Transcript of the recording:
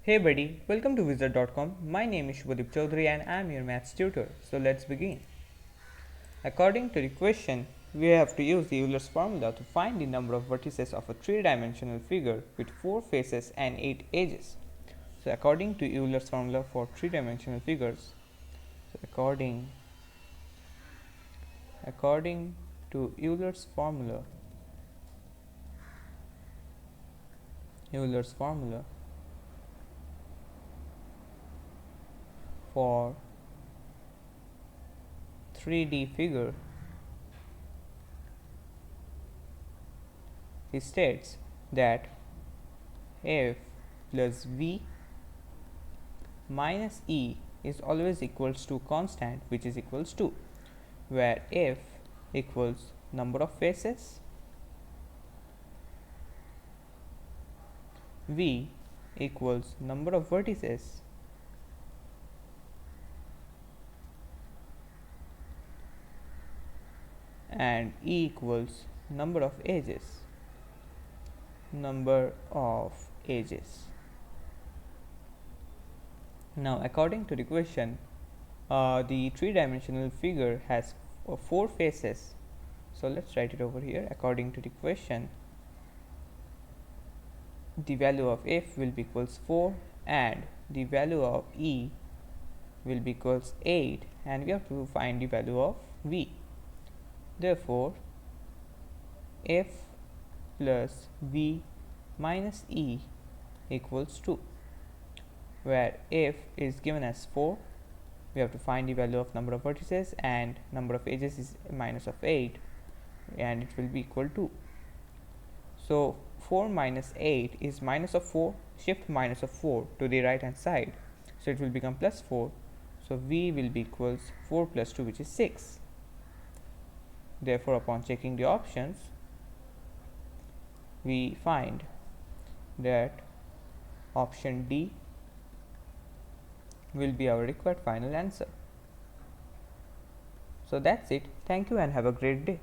Hey buddy, welcome to Wizard.com. My name is Shubhadeep Chaudhary and I am your maths tutor. So let's begin. According to the question, we have to use the Euler's formula to find the number of vertices of a three-dimensional figure with 4 faces and 8 edges. So according to Euler's formula for three-dimensional figures, so according to Euler's formula for 3D figure, he states that f plus v minus e is always equals to constant, which is equals to, where f equals number of faces, v equals number of vertices, and e equals number of edges. Now according to the question, the three-dimensional figure has 4 faces. So let's write it over here. According to the question, the value of f will be equals 4 and the value of e will be equals 8, and we have to find the value of v. Therefore, f plus v minus e equals 2, where f is given as 4, we have to find the value of number of vertices, and number of edges is minus of 8, and it will be equal to. So 4 minus 8 is minus of 4, shift minus of 4 to the right hand side, so it will become plus 4. So v will be equals 4 plus 2, which is 6. Therefore, upon checking the options, we find that option D will be our required final answer. So that's it. Thank you and have a great day.